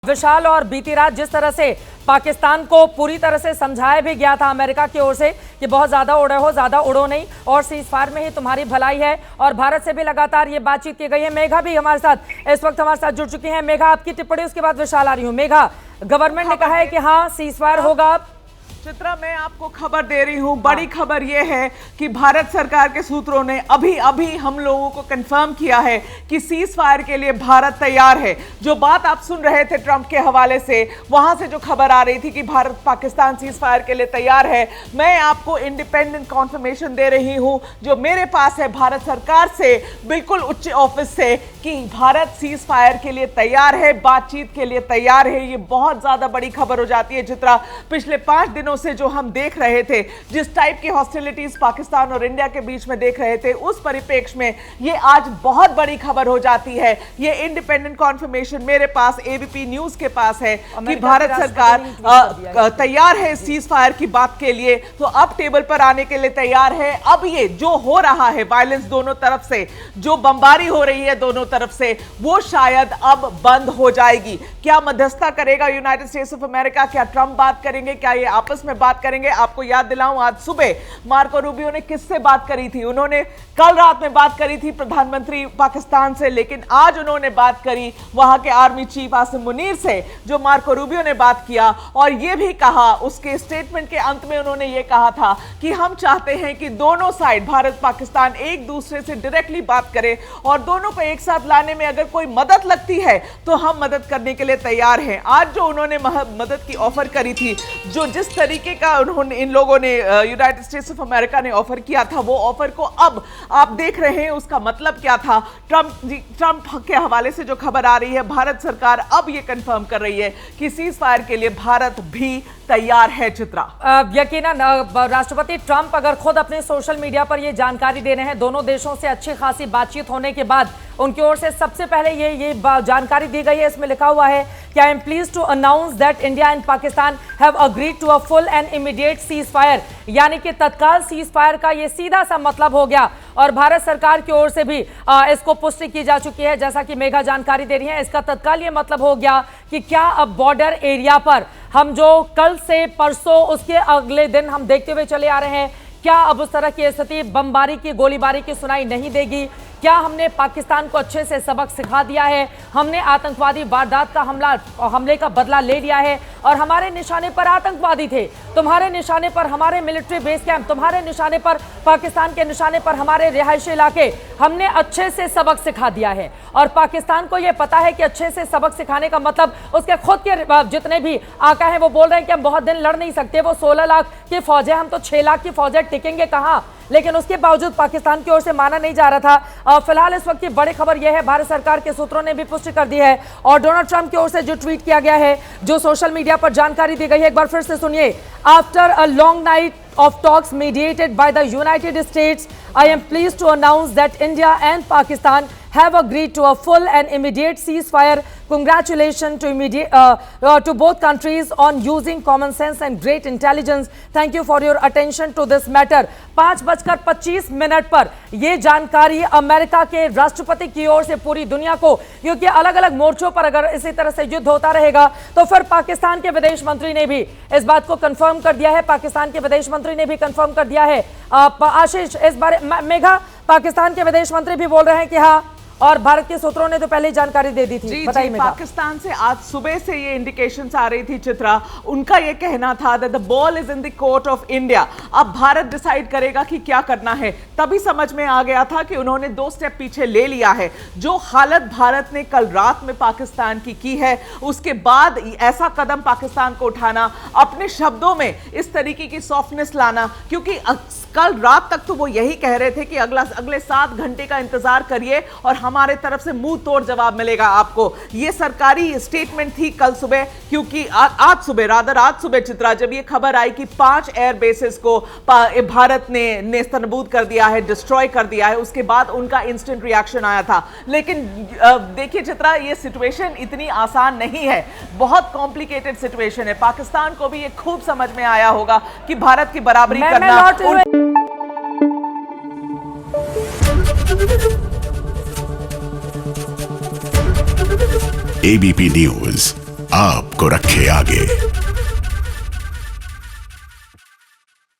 विशाल, और बीती रात जिस तरह से पाकिस्तान को पूरी तरह से समझाया भी गया था अमेरिका की ओर से कि बहुत ज्यादा उड़े हो, ज्यादा उड़ो नहीं और सीजफायर में ही तुम्हारी भलाई है, और भारत से भी लगातार ये बातचीत की गई है। मेघा भी हमारे साथ इस वक्त हमारे साथ जुड़ चुकी हैं। मेघा, आपकी टिप्पणी, उसके बाद विशाल आ रही हूँ। मेघा, गवर्नमेंट ने कहा है कि हाँ सीजफायर होगा। चित्रा, मैं आपको खबर दे रही हूं। बड़ी खबर यह है कि भारत सरकार के सूत्रों ने अभी हम लोगों को कंफर्म किया है कि सीज फायर के लिए भारत तैयार है। जो बात आप सुन रहे थे ट्रंप के हवाले से, वहां से जो खबर आ रही थी कि भारत पाकिस्तान सीज फायर के लिए तैयार है, मैं आपको इंडिपेंडेंट कॉन्फर्मेशन दे रही हूं जो मेरे पास है भारत सरकार से, बिल्कुल उच्च ऑफिस से, कि भारत सीज फायर के लिए तैयार है, बातचीत के लिए तैयार है। ये बहुत ज्यादा बड़ी खबर हो जाती है चित्रा। पिछले 5 दिनों से जो हम देख रहे थे, जिस टाइप की हॉस्टिलिटीज पाकिस्तान और इंडिया के बीच में देख रहे थे, उस परिप्रेक्ष्य में ये आज बहुत बड़ी खबर हो जाती है। ये इंडिपेंडेंट कॉन्फर्मेशन मेरे पास एबीपी न्यूज के पास है कि भारत सरकार तैयार है सीज फायर की बात के लिए, तो अब टेबल पर आने के लिए तैयार है। अब ये जो हो रहा है वायलेंस दोनों तरफ से, जो बमबारी हो रही है दोनों तरफ से, वो शायद अब बंद हो जाएगी। क्या मध्यस्थता करेगा यूनाइटेड स्टेट्स ऑफ अमेरिका? क्या ट्रंप बात करेंगे? क्या ये आपस में बात करेंगे? आपको याद दिलाऊं, आज सुबह मार्को रूबियो ने किससे बात करी थी? उन्होंने कल रात में बात करी थी प्रधानमंत्री पाकिस्तान से, लेकिन आज उन्होंने बात करी वहां के आर्मी चीफ आसिम मुनीर से, जो मार्को रूबियो ने बात किया और यह भी कहा, उसके स्टेटमेंट के अंत में उन्होंने यह कहा था कि हम चाहते हैं कि दोनों साइड, भारत पाकिस्तान, एक दूसरे से डायरेक्टली बात करें और दोनों को एक साथ लाने में अगर कोई मदद लगती है तो हम मदद करने के लिए तैयार हैं। आज जो उन्होंने मदद की ऑफर करी थी, जो जिस तरीके का उन्होंने, इन लोगों ने, यूनाइटेड स्टेट्स ऑफ अमेरिका ने ऑफर किया था, वो ऑफर को अब आप देख रहे हैं उसका मतलब क्या था। ट्रंप के हवाले से जो खबर आ रही है, भारत सरकार अब ये कंफर्म कर रही है कि सीज फायर के लिए भारत भी तैयार है। चित्रा, यकीनन राष्ट्रपति ट्रंप अगर खुद अपने सोशल मीडिया पर ये जानकारी दे रहे हैं, दोनों देशों से अच्छी खासी बातचीत होने के बाद उनकी ओर से सबसे पहले ये जानकारी दी गई है। इसमें लिखा हुआ है कि I am pleased to announce that India and Pakistan have agreed to a full and immediate ceasefire, यानी कि तत्काल सीज फायर का ये सीधा सा मतलब हो गया। और भारत सरकार की ओर से भी इसको पुष्टि की जा चुकी है, जैसा कि मेघा जानकारी दे रही है। इसका तत्काल ये मतलब हो गया कि क्या अब बॉर्डर एरिया पर हम जो कल से परसों उसके अगले दिन हम देखते हुए चले आ रहे हैं, क्या अब उस तरह की स्थिति, बमबारी की, गोलीबारी की सुनाई नहीं देगी? क्या हमने पाकिस्तान को अच्छे से सबक सिखा दिया है? हमने आतंकवादी वारदात का हमले का बदला ले लिया है और हमारे निशाने पर आतंकवादी थे, तुम्हारे निशाने पर हमारे मिलिट्री बेस कैंप, तुम्हारे निशाने पर, पाकिस्तान के निशाने पर हमारे रिहायशी इलाके, हमने अच्छे से सबक सिखा दिया है। और पाकिस्तान को यह पता है कि अच्छे से सबक सिखाने का मतलब, उसके खुद के जितने भी आका हैं वो बोल रहे हैं कि हम बहुत दिन लड़ नहीं सकते, वो 16 लाख की फौज है, हम तो 6 लाख की फौज है, टिकेंगे कहाँ? लेकिन उसके बावजूद पाकिस्तान की ओर से माना नहीं जा रहा था। फिलहाल इस वक्त की बड़ी खबर यह है, भारत सरकार के सूत्रों ने भी पुष्टि कर दी है और डोनाल्ड ट्रंप की ओर से जो ट्वीट किया गया है, जो सोशल मीडिया पर जानकारी दी गई है, एक बार फिर से सुनिए। After a long night of talks mediated by the United States, I am pleased to announce that India and Pakistan have agreed to a full and immediate ceasefire. Congratulations to both countries on using common sense and great intelligence. Thank you for your attention to this matter. 5:25 पर यह जानकारी America के राष्ट्रपति की ओर से पूरी दुनिया को, क्योंकि अलग अलग मोर्चों पर अगर इसी तरह से युद्ध होता रहेगा तो फिर पाकिस्तान के विदेश मंत्री ने भी इस बात को कंफर्म कर दिया है। पाकिस्तान के विदेश मंत्री ने भी कंफर्म कर दिया है। आशीष, इस बारे मेघा, पाकिस्तान के विदेश मंत्री भी बोल रहे हैं कि हाँ, और भारत के सूत्रों ने तो पहले ही जानकारी दे दी थी। बताइए। पाकिस्तान से आज सुबह से ये इंडिकेशंस आ रही थी चित्रा, उनका ये कहना था that the ball is in the court of India. अब भारत डिसाइड करेगा कि क्या करना है। तभी समझ में आ गया था कि उन्होंने 2 स्टेप पीछे ले लिया है। जो हालत भारत ने कल रात में पाकिस्तान की है, उसके बाद ऐसा कदम पाकिस्तान को उठाना, अपने शब्दों में इस तरीके की सॉफ्टनेस लाना, क्योंकि कल रात तक तो वो यही कह रहे थे कि अगले 7 घंटे का इंतजार करिए और हमारे तरफ से मुंह तोड़ जवाब मिलेगा आपको। ये सरकारी स्टेटमेंट थी कल सुबह, क्योंकि आज सुबह चित्रा, जब ये खबर आई कि 5 एयर बेसेस को भारत ने नेस्तनाबूद कर दिया है, डिस्ट्रॉय कर दिया है, उसके बाद उनका इंस्टेंट रिएक्शन आया था। लेकिन देखिए चित्रा, ये सिचुएशन इतनी आसान नहीं है, बहुत कॉम्प्लिकेटेड सिचुएशन है। पाकिस्तान को भी ये खूब समझ में आया होगा कि भारत की बराबरी करना। ABP News आपको रखे आगे।